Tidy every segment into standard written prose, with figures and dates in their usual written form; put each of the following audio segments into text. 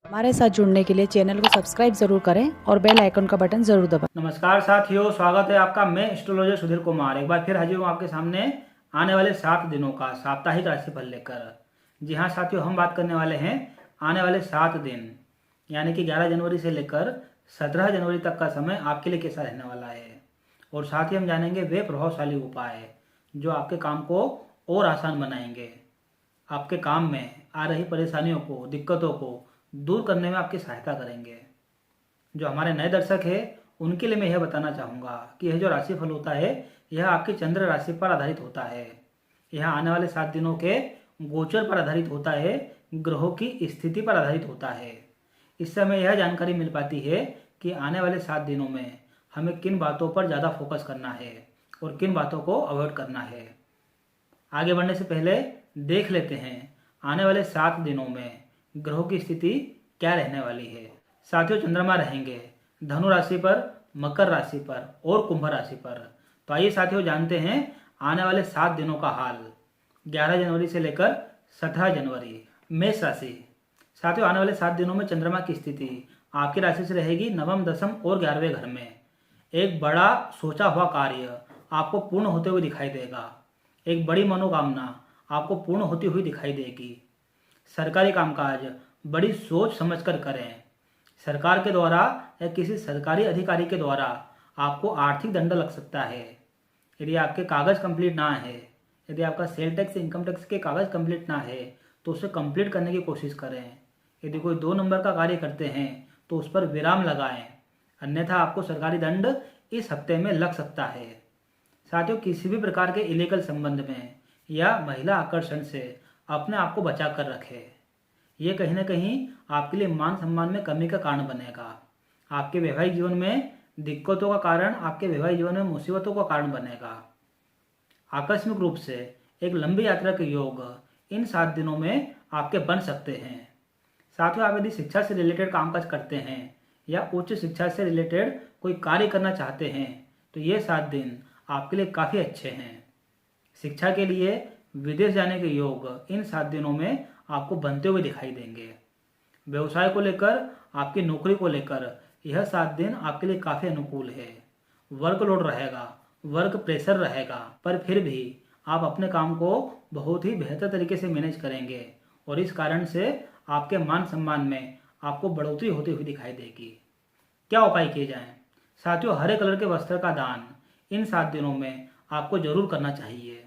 हमारे साथ जुड़ने के लिए चैनल को सब्सक्राइब जरूर करें और बेल आइकन का बटन जरूर दबाएं। नमस्कार साथियों, स्वागत है आपका। मैं एस्ट्रोलॉजर सुधीर कुमार एक बार फिर हाजिर हूँ आपके सामने आने वाले 7 दिनों का साप्ताहिक राशिफल लेकर। जी हाँ साथियों, हम बात करने वाले हैं आने वाले 7 दिन यानी कि 11 जनवरी से लेकर 17 जनवरी तक का समय आपके लिए कैसा रहने वाला है। और साथ ही हम जानेंगे वे प्रभावशाली उपाय जो आपके काम को और आसान बनाएंगे, आपके काम में आ रही परेशानियों को, दिक्कतों को दूर करने में आपकी सहायता करेंगे। जो हमारे नए दर्शक हैं उनके लिए मैं यह बताना चाहूँगा कि यह जो राशिफल होता है यह आपकी चंद्र राशि पर आधारित होता है। यह आने वाले 7 दिनों के गोचर पर आधारित होता है, ग्रहों की स्थिति पर आधारित होता है। इससे हमें यह जानकारी मिल पाती है कि आने वाले 7 दिनों में हमें किन बातों पर ज़्यादा फोकस करना है और किन बातों को अवॉइड करना है। आगे बढ़ने से पहले देख लेते हैं आने वाले 7 दिनों में ग्रहों की स्थिति क्या रहने वाली है। साथियों, चंद्रमा रहेंगे धनु राशि पर, मकर राशि पर और कुंभ राशि पर। तो आइए साथियों जानते हैं आने वाले 7 दिनों का हाल 11 जनवरी से लेकर 17 जनवरी। मेष राशि। साथियों, आने वाले 7 दिनों में चंद्रमा की स्थिति आपकी राशि से रहेगी नवम, दसम और 11वें घर में। एक बड़ा सोचा हुआ कार्य आपको पूर्ण होते हुए दिखाई देगा। एक बड़ी मनोकामना आपको पूर्ण होती हुई दिखाई देगी। सरकारी कामकाज बड़ी सोच समझकर करें। सरकार के द्वारा या किसी सरकारी अधिकारी के द्वारा आपको आर्थिक दंड लग सकता है। यदि आपके कागज़ कंप्लीट ना है, यदि आपका सेल टैक्स, इनकम टैक्स के कागज़ कंप्लीट ना है तो उसे कंप्लीट करने की कोशिश करें। यदि कोई 2 नंबर का कार्य करते हैं तो उस पर विराम लगाएं, अन्यथा आपको सरकारी दंड इस हफ्ते में लग सकता है। साथियों, किसी भी प्रकार के इलीगल संबंध में या महिला आकर्षण से अपने आप को बचा कर रखें। ये कहीं ना कहीं आपके लिए मान सम्मान में कमी का कारण बनेगा। आपके वैवाहिक जीवन में दिक्कतों का कारण, आपके वैवाहिक जीवन में मुसीबतों का कारण बनेगा। आकस्मिक रूप से एक लंबी यात्रा के योग इन 7 दिनों में आपके बन सकते हैं। साथियों, आप यदि शिक्षा से रिलेटेड कामकाज करते हैं या उच्च शिक्षा से रिलेटेड कोई कार्य करना चाहते हैं तो ये 7 दिन आपके लिए काफ़ी अच्छे हैं। शिक्षा के लिए विदेश जाने के योग इन 7 दिनों में आपको बनते हुए दिखाई देंगे। व्यवसाय को लेकर, आपकी नौकरी को लेकर यह 7 दिन आपके लिए काफ़ी अनुकूल है। वर्कलोड रहेगा, वर्क प्रेशर रहेगा, पर फिर भी आप अपने काम को बहुत ही बेहतर तरीके से मैनेज करेंगे और इस कारण से आपके मान सम्मान में आपको बढ़ोतरी होती हुई दिखाई देगी। क्या उपाय किए जाएं? साथियों, हरे कलर के वस्त्र का दान इन 7 दिनों में आपको जरूर करना चाहिए।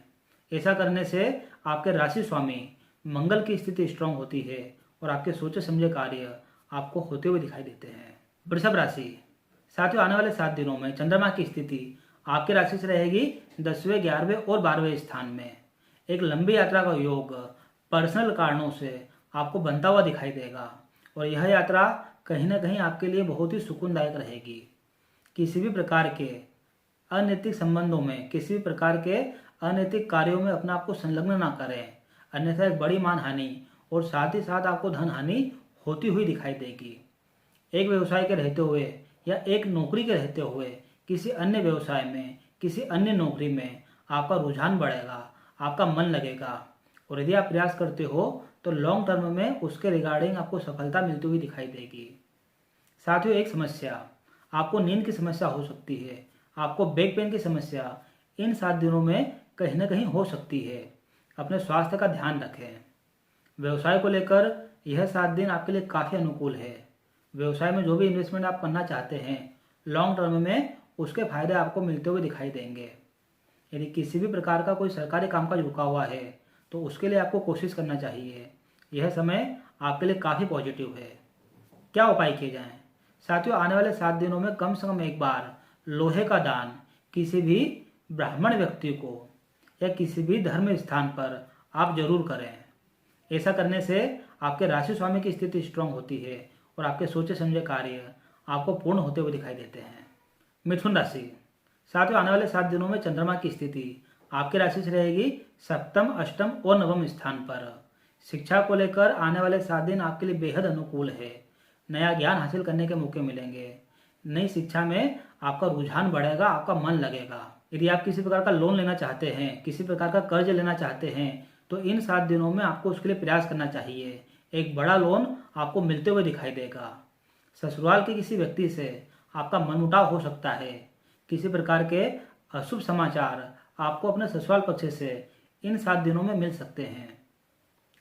ऐसा करने से आपके राशि स्वामी मंगल की स्थिति स्ट्रांग होती है और आपके सोचे समझे कार्य आपको होते हुए दिखाई देते हैं। वृषभ राशि। साथियों, आने वाले 7 दिनों में चंद्रमा की स्थिति आपकी राशि से रहेगी 10वें, 11वें और 12वें स्थान में। एक लंबी यात्रा का योग पर्सनल कारणों से आपको बनता हुआ दिखाई देगा और यह यात्रा कहीं ना कहीं आपके लिए बहुत ही सुकूनदायक रहेगी। किसी भी प्रकार के अनैतिक संबंधों में, किसी भी प्रकार के अनैतिक कार्यों में अपने आप को संलग्न ना करें, अन्यथा एक बड़ी मान हानि और साथ ही साथ आपको धन हानि होती हुई दिखाई देगी। एक व्यवसाय के रहते हुए या एक नौकरी के रहते हुए किसी अन्य व्यवसाय में, किसी अन्य नौकरी में आपका रुझान बढ़ेगा, आपका मन लगेगा और यदि आप प्रयास करते हो तो लॉन्ग टर्म में उसके रिगार्डिंग आपको सफलता मिलती हुई दिखाई देगी। साथियों, एक समस्या, आपको नींद की समस्या हो सकती है, आपको बैक पेन की समस्या इन 7 दिनों में कहीं ना कहीं हो सकती है। अपने स्वास्थ्य का ध्यान रखें। व्यवसाय को लेकर यह 7 दिन आपके लिए काफ़ी अनुकूल है। व्यवसाय में जो भी इन्वेस्टमेंट आप करना चाहते हैं लॉन्ग टर्म में उसके फायदे आपको मिलते हुए दिखाई देंगे। यदि किसी भी प्रकार का कोई सरकारी कामकाज रुका हुआ है तो उसके लिए आपको कोशिश करना चाहिए। यह समय आपके लिए काफ़ी पॉजिटिव है। क्या उपाय किए जाएं? साथियों, आने वाले 7 दिनों में कम से कम एक बार लोहे का दान किसी भी ब्राह्मण व्यक्ति को या किसी भी धर्म स्थान पर आप जरूर करें। ऐसा करने से आपके राशि स्वामी की स्थिति स्ट्रांग होती है और आपके सोचे समझे कार्य आपको पूर्ण होते हुए दिखाई देते हैं। मिथुन राशि। साथियों, आने वाले 7 दिनों में चंद्रमा की स्थिति आपकी राशि से रहेगी 7म, 8म और 9वें स्थान पर। शिक्षा को लेकर आने वाले 7 दिन आपके लिए बेहद अनुकूल है। नया ज्ञान हासिल करने के मौके मिलेंगे। नई शिक्षा में आपका रुझान बढ़ेगा, आपका मन लगेगा। यदि आप किसी प्रकार का लोन लेना चाहते हैं, किसी प्रकार का कर्ज लेना चाहते हैं तो इन 7 दिनों में आपको उसके लिए प्रयास करना चाहिए। एक बड़ा लोन आपको मिलते हुए दिखाई देगा। ससुराल के किसी व्यक्ति से आपका मनमुटाव हो सकता है। किसी प्रकार के अशुभ समाचार आपको अपने ससुराल पक्ष से इन 7 दिनों में मिल सकते हैं।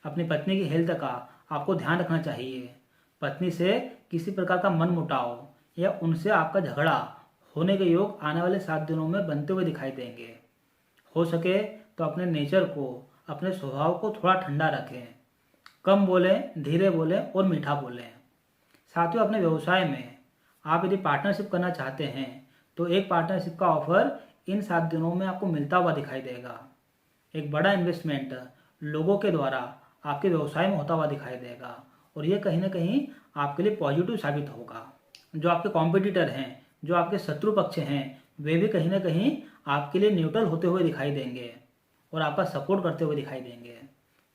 अपनी पत्नी की हेल्थ का आपको ध्यान रखना चाहिए। पत्नी से किसी प्रकार का मनमुटाव या उनसे आपका झगड़ा होने के योग आने वाले 7 दिनों में बनते हुए दिखाई देंगे। हो सके तो अपने नेचर को, अपने स्वभाव को थोड़ा ठंडा रखें। कम बोलें, धीरे बोलें और मीठा बोलें। साथियों, अपने व्यवसाय में आप यदि पार्टनरशिप करना चाहते हैं तो एक पार्टनरशिप का ऑफर इन 7 दिनों में आपको मिलता हुआ दिखाई देगा। एक बड़ा इन्वेस्टमेंट लोगों के द्वारा आपके व्यवसाय में होता हुआ दिखाई देगा और ये कहीं ना कहीं आपके लिए पॉजिटिव साबित होगा। जो आपके कॉम्पिटिटर हैं, जो आपके शत्रु पक्ष हैं, वे भी कहीं ना कहीं आपके लिए न्यूट्रल होते हुए दिखाई देंगे और आपका सपोर्ट करते हुए दिखाई देंगे।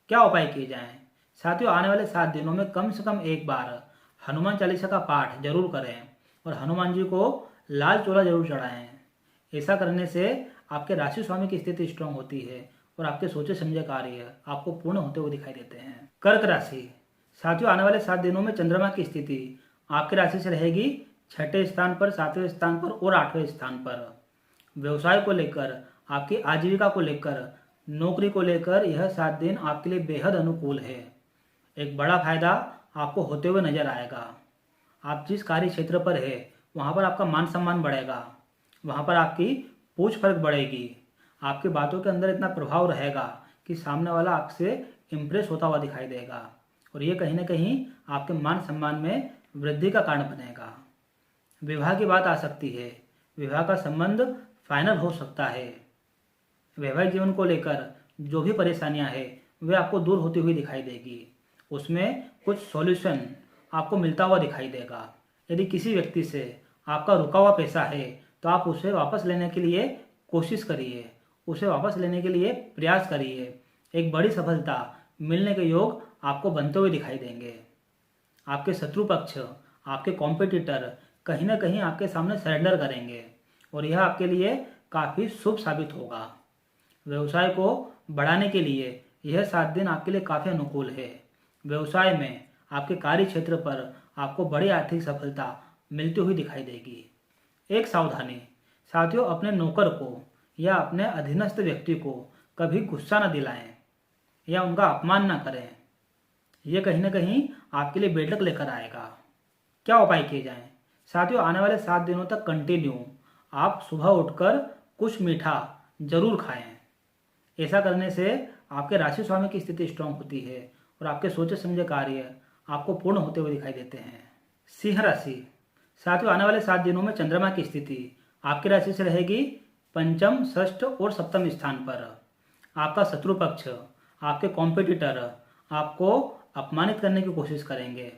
क्या उपाय किए जाएं? साथियों, आने वाले 7 दिनों में कम से कम एक बार हनुमान चालीसा का पाठ जरूर करें और हनुमान जी को लाल चोला जरूर चढ़ाएं। ऐसा करने से आपके राशि स्वामी की स्थिति स्ट्रांग होती है और आपके सोचे समझे कार्य आपको पूर्ण होते हुए दिखाई देते हैं। कर्क राशि। साथियों, आने वाले 7 दिनों में चंद्रमा की स्थिति आपकी राशि से रहेगी 6ठे स्थान पर, 7वें स्थान पर और 8वें स्थान पर। व्यवसाय को लेकर, आपकी आजीविका को लेकर, नौकरी को लेकर यह 7 दिन आपके लिए बेहद अनुकूल है। एक बड़ा फायदा आपको होते हुए नजर आएगा। आप जिस कार्य क्षेत्र पर है वहाँ पर आपका मान सम्मान बढ़ेगा, वहाँ पर आपकी पूछ फर्क बढ़ेगी, आपकी बातों के अंदर इतना प्रभाव रहेगा कि सामने वाला आपसे इम्प्रेस होता हुआ दिखाई देगा और ये कहीं ना कहीं आपके मान सम्मान में वृद्धि का कारण बनेगा। विवाह की बात आ सकती है, विवाह का संबंध फाइनल हो सकता है। वैवाहिक जीवन को लेकर जो भी परेशानियां हैं वे आपको दूर होती हुई दिखाई देगी। उसमें कुछ सॉल्यूशन आपको मिलता हुआ दिखाई देगा। यदि किसी व्यक्ति से आपका रुका हुआ पैसा है तो आप उसे वापस लेने के लिए कोशिश करिए, उसे वापस लेने के लिए प्रयास करिए। एक बड़ी सफलता मिलने के योग आपको बनते हुए दिखाई देंगे। आपके शत्रु पक्ष, आपके कॉम्पिटिटर कहीं ना कहीं आपके सामने सरेंडर करेंगे और यह आपके लिए काफ़ी शुभ साबित होगा। व्यवसाय को बढ़ाने के लिए यह 7 दिन आपके लिए काफ़ी अनुकूल है। व्यवसाय में, आपके कार्य क्षेत्र पर आपको बड़ी आर्थिक सफलता मिलती हुई दिखाई देगी। एक सावधानी, साथियों, अपने नौकर को या अपने अधीनस्थ व्यक्ति को कभी गुस्सा न दिलाएं या उनका अपमान न करें। यह कहीं ना कहीं आपके लिए बेटक लेकर आएगा। क्या उपाय किए जाएं? साथियों, आने वाले 7 दिनों तक कंटिन्यू आप सुबह उठकर कुछ मीठा जरूर खाएं। ऐसा करने से आपके राशि स्वामी की स्थिति स्ट्रांग होती है और आपके सोचे समझे कार्य आपको पूर्ण होते हुए दिखाई देते हैं। सिंह राशि। साथियों, आने वाले 7 दिनों में चंद्रमा की स्थिति आपकी राशि से रहेगी 5म, 6ठ और 7वें स्थान पर। आपका शत्रु पक्ष, आपके कॉम्पिटिटर आपको अपमानित करने की कोशिश करेंगे,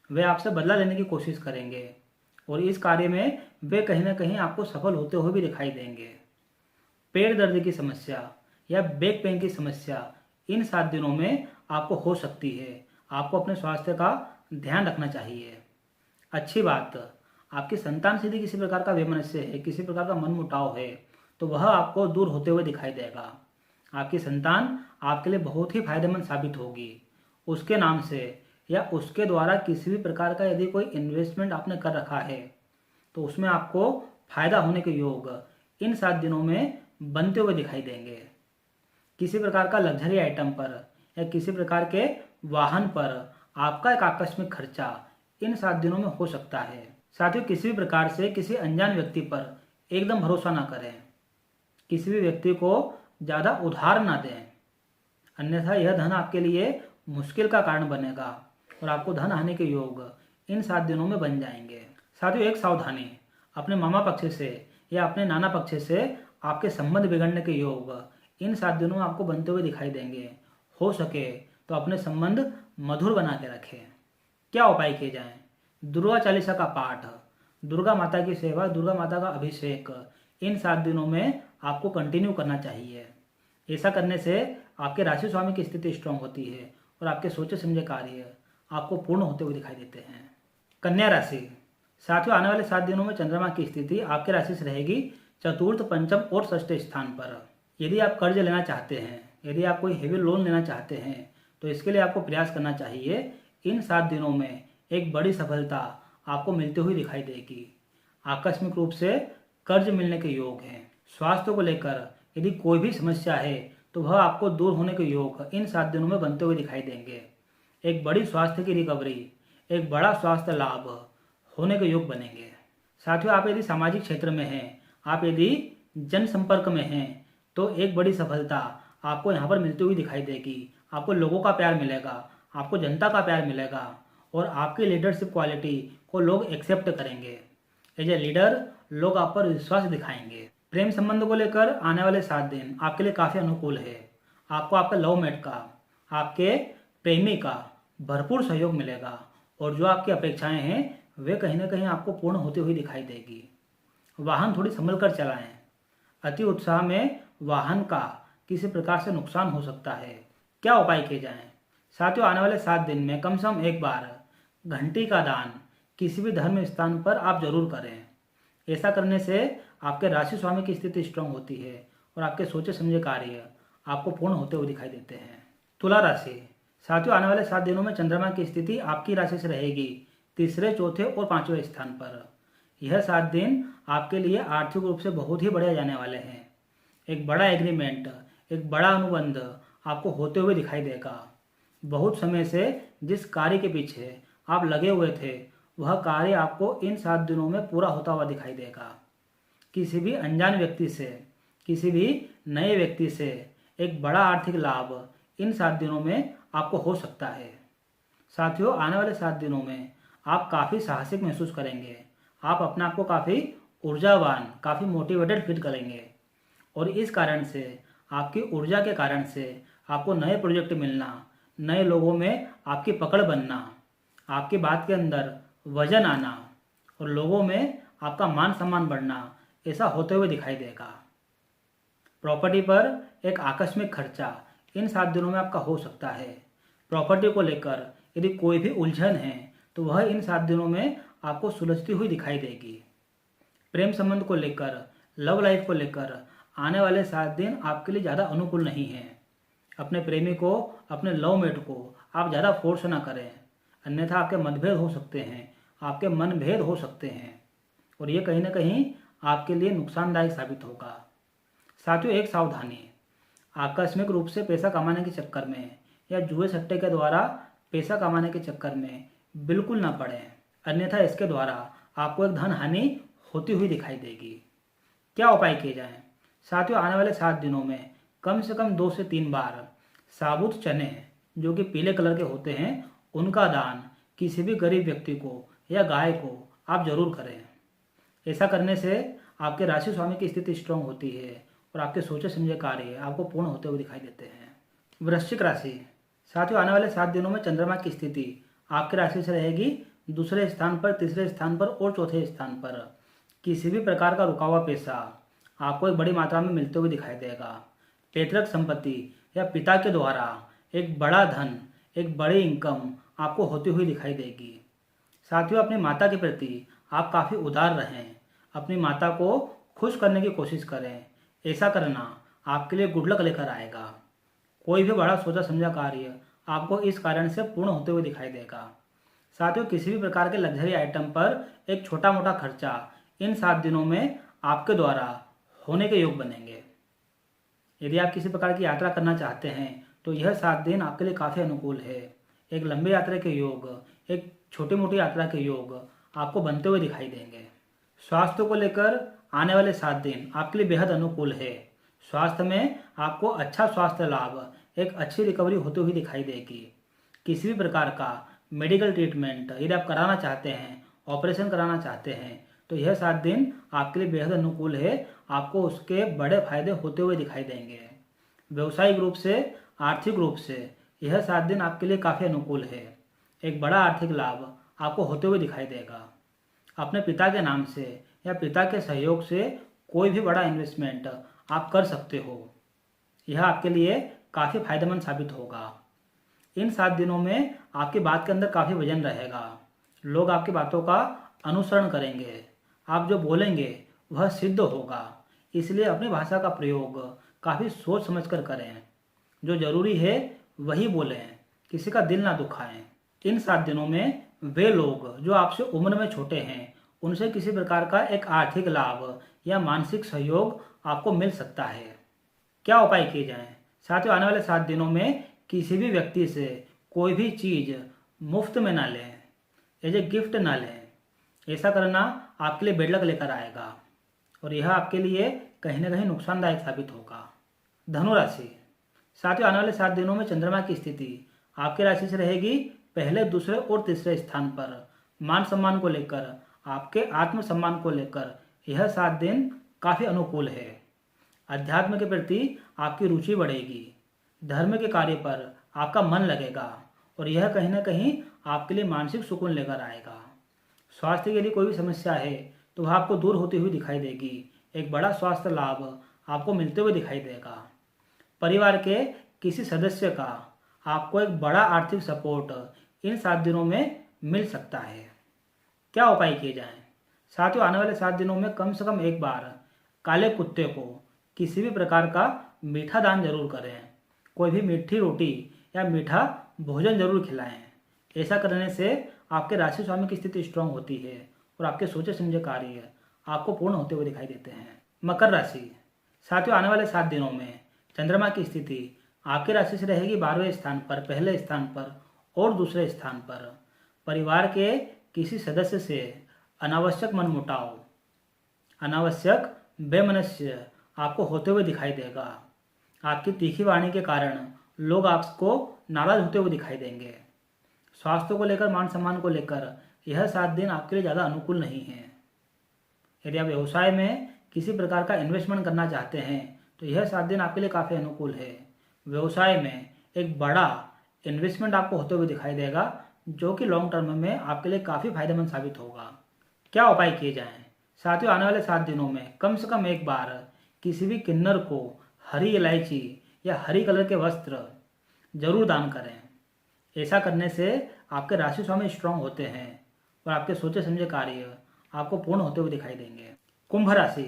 वे आपसे बदला लेने की कोशिश करेंगे और इस कार्य में वे कहीं ना कहीं आपको सफल होते हुए भी दिखाई देंगे। पेट दर्द की समस्या या बैक पेन की समस्या इन 7 दिनों में आपको हो सकती है। आपको अपने स्वास्थ्य का ध्यान रखना चाहिए। अच्छी बात, आपकी संतान से यदि किसी प्रकार का वैमनस्य है, किसी प्रकार का मनमुटाव है तो वह आपको दूर होते हुए दिखाई देगा। आपकी संतान आपके लिए बहुत ही फायदेमंद साबित होगी। उसके नाम से या उसके द्वारा किसी भी प्रकार का यदि कोई इन्वेस्टमेंट आपने कर रखा है तो उसमें आपको फायदा होने के योग इन 7 दिनों में बनते हुए दिखाई देंगे। किसी प्रकार का लग्जरी आइटम पर या किसी प्रकार के वाहन पर आपका एक आकस्मिक खर्चा इन 7 दिनों में हो सकता है। साथियों, किसी भी प्रकार से किसी अनजान व्यक्ति पर एकदम भरोसा ना करें। किसी भी व्यक्ति को ज़्यादा उधार ना दें, अन्यथा यह धन आपके लिए मुश्किल का कारण बनेगा और आपको धन आने के योग इन 7 दिनों में बन जाएंगे। साथियों, एक सावधानी, अपने मामा पक्ष से या अपने नाना पक्ष से आपके संबंध बिगड़ने के योग इन 7 दिनों में आपको बनते हुए दिखाई देंगे। हो सके तो अपने संबंध मधुर बना के रखें। क्या उपाय किए जाएं? दुर्गा चालीसा का पाठ, दुर्गा माता की सेवा, दुर्गा माता का अभिषेक इन 7 दिनों में आपको कंटिन्यू करना चाहिए। ऐसा करने से आपके राशि स्वामी की स्थिति स्ट्रांग होती है और आपके सोचे समझे कार्य आपको पूर्ण होते हुए दिखाई देते हैं। कन्या राशि। साथियों, आने वाले 7 दिनों में चंद्रमा की स्थिति आपकी राशि से रहेगी 4th, 5म और 6ठ स्थान पर। यदि आप कर्ज लेना चाहते हैं, यदि आप कोई हेवी लोन लेना चाहते हैं तो इसके लिए आपको प्रयास करना चाहिए। इन 7 दिनों में एक बड़ी सफलता आपको मिलती हुई दिखाई देगी। आकस्मिक रूप से कर्ज मिलने के योग हैं। स्वास्थ्य को लेकर यदि कोई भी समस्या है तो वह आपको दूर होने के योग इन 7 दिनों में बनते हुए दिखाई देंगे। एक बड़ी स्वास्थ्य की रिकवरी, एक बड़ा स्वास्थ्य लाभ होने के योग बनेंगे। साथियों, आप यदि सामाजिक क्षेत्र में हैं, आप यदि जनसंपर्क में हैं, तो एक बड़ी सफलता आपको यहाँ पर मिलती हुई दिखाई देगी। आपको लोगों का प्यार मिलेगा, आपको जनता का प्यार मिलेगा और आपकी लीडरशिप क्वालिटी को लोग एक्सेप्ट करेंगे। एज ए लीडर लोग आप पर विश्वास दिखाएंगे। प्रेम संबंध को लेकर आने वाले 7 दिन आपके लिए काफ़ी अनुकूल है। आपको आपके लवमेट का, आपके प्रेमी का भरपूर सहयोग मिलेगा और जो आपकी अपेक्षाएं हैं वे कहीं ना कहीं आपको पूर्ण होती हुई दिखाई देगी। वाहन थोड़ी संभल कर चलाएं। अति उत्साह में वाहन का किसी प्रकार से नुकसान हो सकता है। क्या उपाय किए जाएं? साथियों, आने वाले 7 दिन में कम से कम एक बार घंटी का दान किसी भी धर्म स्थान पर आप जरूर करें। ऐसा करने से आपके राशि स्वामी की स्थिति स्ट्रांग होती है और आपके सोचे समझे कार्य आपको पूर्ण होते हुए दिखाई देते हैं। तुला राशि। साथियों, आने वाले 7 दिनों में चंद्रमा की स्थिति आपकी राशि से रहेगी 3रे, 4थे और 5वें स्थान पर। यह 7 दिन आपके लिए आर्थिक रूप से बहुत ही बढ़िया जाने वाले हैं। एक बड़ा एग्रीमेंट, एक बड़ा अनुबंध आपको होते हुए दिखाई देगा। बहुत समय से जिस कार्य के पीछे आप लगे हुए थे वह कार्य आपको इन 7 दिनों में पूरा होता हुआ दिखाई देगा। किसी भी अनजान व्यक्ति से, किसी भी नए व्यक्ति से एक बड़ा आर्थिक लाभ इन 7 दिनों में आपको हो सकता है। साथियों, आने वाले 7 दिनों में आप काफ़ी साहसिक महसूस करेंगे। आप अपने आप को काफ़ी ऊर्जावान, काफ़ी मोटिवेटेड फील करेंगे और इस कारण से, आपकी ऊर्जा के कारण से आपको नए प्रोजेक्ट मिलना, नए लोगों में आपकी पकड़ बनना, आपकी बात के अंदर वजन आना और लोगों में आपका मान सम्मान बढ़ना, ऐसा होते हुए दिखाई देगा। प्रॉपर्टी पर एक आकस्मिक खर्चा इन 7 दिनों में आपका हो सकता है। प्रॉपर्टी को लेकर यदि कोई भी उलझन है तो वह इन 7 दिनों में आपको सुलझती हुई दिखाई देगी। प्रेम संबंध को लेकर, लव लाइफ को लेकर आने वाले 7 दिन आपके लिए ज़्यादा अनुकूल नहीं हैं। अपने प्रेमी को, अपने लव मेट को आप ज़्यादा फोर्स ना करें, अन्यथा आपके मतभेद हो सकते हैं, आपके मनभेद हो सकते हैं और ये कहीं ना कहीं आपके लिए नुकसानदायक साबित होगा। साथियों, एक सावधानी, आकस्मिक रूप से पैसा कमाने के चक्कर में या जुए सट्टे के द्वारा पैसा कमाने के चक्कर में बिल्कुल ना पड़ें, अन्यथा इसके द्वारा आपको एक धन हानि होती हुई दिखाई देगी। क्या उपाय किए जाएं? साथियों, आने वाले 7 दिनों में कम से कम 2 से 3 बार साबुत चने जो कि पीले कलर के होते हैं उनका दान किसी भी गरीब व्यक्ति को या गाय को आप जरूर करें। ऐसा करने से आपके राशि स्वामी की स्थिति स्ट्रांग होती है और आपके सोचे समझे कार्य आपको पूर्ण होते हुए दिखाई देते हैं। वृश्चिक राशि। साथियों, आने वाले 7 दिनों में चंद्रमा की स्थिति आपकी राशि से रहेगी 2रे स्थान पर, 3रे स्थान पर और 4थे स्थान पर। किसी भी प्रकार का रुका हुआ पैसा आपको एक बड़ी मात्रा में मिलते हुए दिखाई देगा। पैतृक संपत्ति या पिता के द्वारा एक बड़ा धन, एक बड़ी इनकम आपको होती हुई दिखाई देगी। साथियों, अपनी माता के प्रति आप काफ़ी उदार रहें, अपनी माता को खुश करने की कोशिश करें। ऐसा करना आपके लिए गुड लक लेकर आएगा। कोई भी बड़ा सोचा समझा कार्य आपको इस कारण से पूर्ण होते हुए दिखाई देगा। साथियों, किसी भी प्रकार के लग्जरी आइटम पर एक छोटा मोटा खर्चा इन 7 दिनों में आपके द्वारा होने के योग बनेंगे। यदि आप किसी प्रकार की यात्रा करना चाहते हैं तो यह 7 दिन आपके लिए काफ़ी अनुकूल है। एक लंबी यात्रा के योग, एक छोटी मोटी यात्रा के योग आपको बनते हुए दिखाई देंगे। स्वास्थ्य को लेकर आने वाले 7 दिन आपके लिए बेहद अनुकूल है। स्वास्थ्य में आपको अच्छा स्वास्थ्य लाभ, एक अच्छी रिकवरी होती हुई दिखाई देगी। किसी भी प्रकार का मेडिकल ट्रीटमेंट यदि आप कराना चाहते हैं, ऑपरेशन कराना चाहते हैं, तो यह 7 दिन आपके लिए बेहद अनुकूल है। आपको उसके बड़े फायदे होते हुए दिखाई देंगे। व्यवसायिक रूप से, आर्थिक रूप से यह 7 दिन आपके लिए काफ़ी अनुकूल है। एक बड़ा आर्थिक लाभ आपको होते हुए दिखाई देगा। अपने पिता के नाम से या पिता के सहयोग से कोई भी बड़ा इन्वेस्टमेंट आप कर सकते हो। यह आपके लिए काफ़ी फायदेमंद साबित होगा। इन 7 दिनों में आपकी बात के अंदर काफ़ी वजन रहेगा। लोग आपकी बातों का अनुसरण करेंगे। आप जो बोलेंगे वह सिद्ध होगा। इसलिए अपनी भाषा का प्रयोग काफ़ी सोच समझ कर करें। जो जरूरी है वही बोलें, किसी का दिल ना दुखाएं। इन 7 दिनों में वे लोग जो आपसे उम्र में छोटे हैं उनसे किसी प्रकार का एक आर्थिक लाभ या मानसिक सहयोग आपको मिल सकता है। क्या उपाय किए जाएं? साथियों, आने वाले 7 दिनों में किसी भी व्यक्ति से कोई भी चीज़ मुफ्त में ना लें, एज ए गिफ्ट ना लें। ऐसा करना आपके लिए बेड लक लेकर आएगा और यह आपके लिए कहीं ना कहीं नुकसानदायक साबित होगा। धनु राशि, साथियों, आने वाले 7 दिनों में चंद्रमा की स्थिति आपकी राशि से रहेगी पहले, दूसरे और तीसरे स्थान पर। मान सम्मान को लेकर, आपके आत्मसम्मान को लेकर यह 7 दिन काफ़ी अनुकूल है। अध्यात्म के प्रति आपकी रुचि बढ़ेगी। धर्म के कार्य पर आपका मन लगेगा और यह कहीं ना कहीं आपके लिए मानसिक सुकून लेकर आएगा। स्वास्थ्य के लिए कोई भी समस्या है तो वह आपको दूर होती हुई दिखाई देगी। एक बड़ा स्वास्थ्य लाभ आपको मिलते हुए दिखाई देगा। परिवार के किसी सदस्य का आपको एक बड़ा आर्थिक सपोर्ट इन 7 दिनों में मिल सकता है। क्या उपाय किए जाएं? साथियों, आने वाले 7 दिनों में कम से कम एक बार काले कुत्ते को किसी भी प्रकार का मीठा दान जरूर करें। कोई भी मीठी रोटी या मीठा भोजन जरूर खिलाएं। ऐसा करने से आपके राशि स्वामी की स्थिति स्ट्रांग होती है और आपके सोचे समझे कार्य आपको पूर्ण होते हुए दिखाई देते हैं। मकर राशि, साथियों, आने वाले 7 दिनों में चंद्रमा की स्थिति आपकी राशि से रहेगी 12वें स्थान पर, पहले स्थान पर और दूसरे स्थान पर। परिवार के किसी सदस्य से अनावश्यक मनमुटाव, अनावश्यक बेमनस्य आपको होते हुए दिखाई देगा। आपकी तीखी वाणी के कारण लोग आपको नाराज होते हुए दिखाई देंगे। स्वास्थ्य को लेकर, मान सम्मान को लेकर यह 7 दिन आपके लिए ज़्यादा अनुकूल नहीं है। यदि आप व्यवसाय में किसी प्रकार का इन्वेस्टमेंट करना चाहते हैं तो यह 7 दिन आपके लिए काफ़ी अनुकूल है। व्यवसाय में एक बड़ा इन्वेस्टमेंट आपको होते हुए दिखाई देगा जो कि लॉन्ग टर्म में आपके लिए काफ़ी फायदेमंद साबित होगा। क्या उपाय किए जाएं? साथियों, आने वाले 7 दिनों में कम से कम एक बार किसी भी किन्नर को हरी इलायची या हरी कलर के वस्त्र जरूर दान करें। ऐसा करने से आपके राशि स्वामी स्ट्रांग होते हैं और आपके सोचे समझे कार्य आपको पूर्ण होते हुए दिखाई देंगे। कुंभ राशि,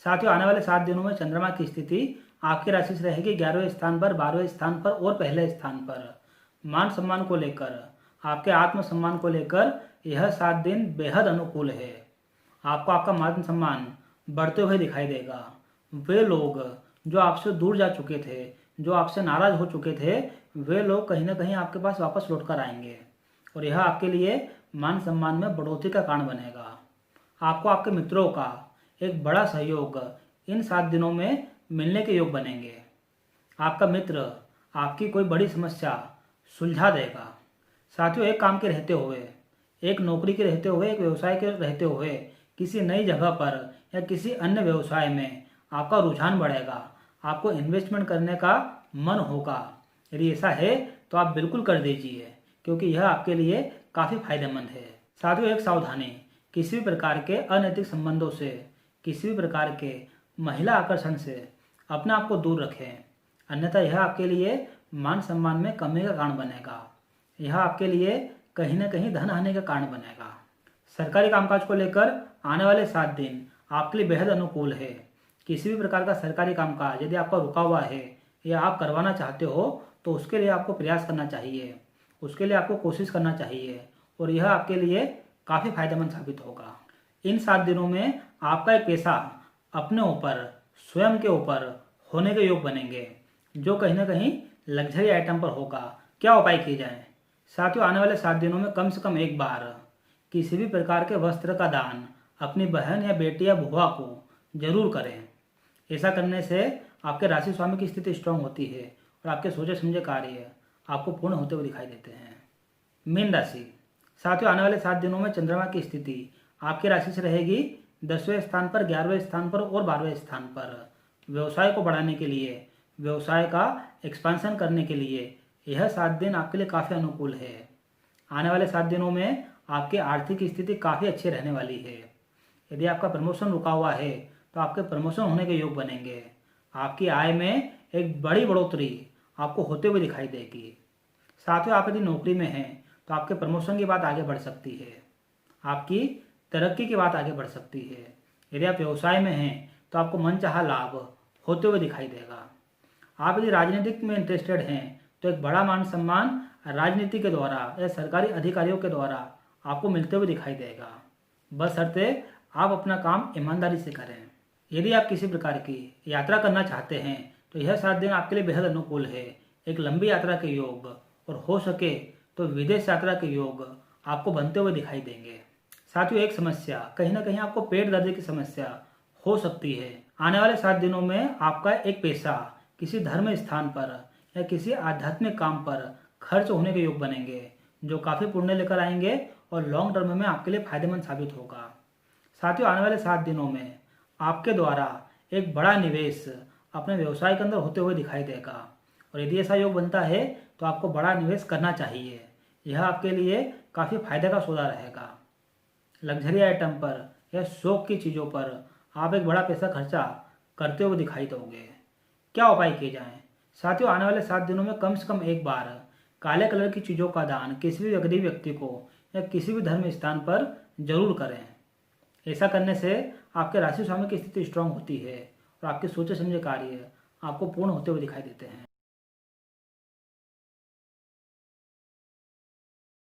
साथियों, आने वाले 7 दिनों में चंद्रमा की स्थिति आपकी राशि से रहेगी 11वें स्थान पर, 12वें स्थान पर और पहले स्थान पर। मान सम्मान को लेकर, आपके आत्मसम्मान को लेकर यह 7 दिन बेहद अनुकूल है। आपको आपका मान सम्मान बढ़ते हुए दिखाई देगा। वे लोग जो आपसे दूर जा चुके थे, जो आपसे नाराज हो चुके थे, वे लोग कहीं ना कहीं आपके पास वापस लौट कर आएंगे और यह आपके लिए मान सम्मान में बढ़ोतरी का कारण बनेगा। आपको आपके मित्रों का एक बड़ा सहयोग इन 7 दिनों में मिलने के योग बनेंगे। आपका मित्र आपकी कोई बड़ी समस्या सुलझा देगा। साथियों, एक काम के रहते हुए, एक नौकरी के रहते हुए, एक व्यवसाय के रहते हुए किसी नई जगह पर या किसी अन्य व्यवसाय में आपका रुझान बढ़ेगा। आपको इन्वेस्टमेंट करने का मन होगा। यदि ऐसा है तो आप बिल्कुल कर दीजिए क्योंकि यह आपके लिए काफ़ी फायदेमंद है। साथियों, एक सावधानी, किसी भी प्रकार के अनैतिक संबंधों से, किसी भी प्रकार के महिला आकर्षण से अपने आप को दूर रखें, अन्यथा यह आपके लिए मान सम्मान में कमी का कारण बनेगा। यह आपके लिए कहीं ना कहीं धन हानि का कारण बनेगा। सरकारी कामकाज को लेकर आने वाले 7 दिन आपके लिए बेहद अनुकूल है। किसी भी प्रकार का सरकारी कामकाज यदि आपका रुका हुआ है या आप करवाना चाहते हो तो उसके लिए आपको प्रयास करना चाहिए, उसके लिए आपको कोशिश करना चाहिए और यह आपके लिए काफ़ी फायदेमंद साबित होगा। इन 7 दिनों में आपका एक पैसा अपने ऊपर, स्वयं के ऊपर होने के योग बनेंगे जो कहीं ना कहीं लग्जरी आइटम पर होगा। क्या उपाय किए जाएं? साथियों, आने वाले 7 दिनों में कम से कम एक बार किसी भी प्रकार के वस्त्र का दान अपनी बहन या बेटी या बुआ को जरूर करें। ऐसा करने से आपके राशि स्वामी की स्थिति स्ट्रांग होती है और आपके सोचे समझे कार्य आपको पूर्ण होते हुए दिखाई देते हैं। मीन राशि, साथियों, आने वाले 7 दिनों में चंद्रमा की स्थिति आपकी राशि से रहेगी 10वें स्थान पर, 11वें स्थान पर और 12वें स्थान पर। व्यवसाय को बढ़ाने के लिए, व्यवसाय का एक्सपेंशन करने के लिए यह 7 दिन आपके लिए काफ़ी अनुकूल है। आने वाले 7 दिनों में आपकी आर्थिक स्थिति काफ़ी अच्छी रहने वाली है। यदि आपका प्रमोशन रुका हुआ है तो आपके प्रमोशन होने के योग बनेंगे। आपकी आय में एक बड़ी बढ़ोतरी आपको होते हुए दिखाई देगी। साथियों, आप यदि नौकरी में हैं तो आपके प्रमोशन की बात आगे बढ़ सकती है, आपकी तरक्की की बात आगे बढ़ सकती है। यदि आप व्यवसाय में हैं तो आपको मनचाहा लाभ होते हुए दिखाई देगा। आप यदि राजनीतिक में इंटरेस्टेड हैं तो एक बड़ा मान सम्मान राजनीति के द्वारा या सरकारी अधिकारियों के द्वारा आपको मिलते हुए दिखाई देगा। बशर्ते आप अपना काम ईमानदारी से करें। यदि आप किसी प्रकार की यात्रा करना चाहते हैं तो यह 7 दिन आपके लिए बेहद अनुकूल है। एक लंबी यात्रा के योग और हो सके तो विदेश यात्रा के योग आपको बनते हुए दिखाई देंगे। साथियों, एक समस्या, कहीं ना कहीं आपको पेट दर्द की समस्या हो सकती है। आने वाले 7 दिनों में आपका एक पैसा किसी धर्म स्थान पर या किसी आध्यात्मिक काम पर खर्च होने के योग बनेंगे, जो काफ़ी पुण्य लेकर आएंगे और लॉन्ग टर्म में आपके लिए फायदेमंद साबित होगा। साथियों, आने वाले 7 दिनों में आपके द्वारा एक बड़ा निवेश अपने व्यवसाय के अंदर होते हुए दिखाई देगा और यदि ऐसा योग बनता है तो आपको बड़ा निवेश करना चाहिए। यह आपके लिए काफ़ी फायदे का सौदा रहेगा। लग्जरी आइटम पर या शौक की चीज़ों पर आप एक बड़ा पैसा खर्चा करते हुए दिखाई दोगे। क्या उपाय किए जाएं? साथियों, आने वाले 7 दिनों में कम से कम एक बार काले कलर की चीज़ों का दान किसी भी गरीब व्यक्ति को या किसी भी धर्म स्थान पर जरूर करें। ऐसा करने से आपके राशि स्वामी की स्थिति स्ट्रांग होती है और आपके सोचे समझे कार्य आपको पूर्ण होते हुए दिखाई देते हैं।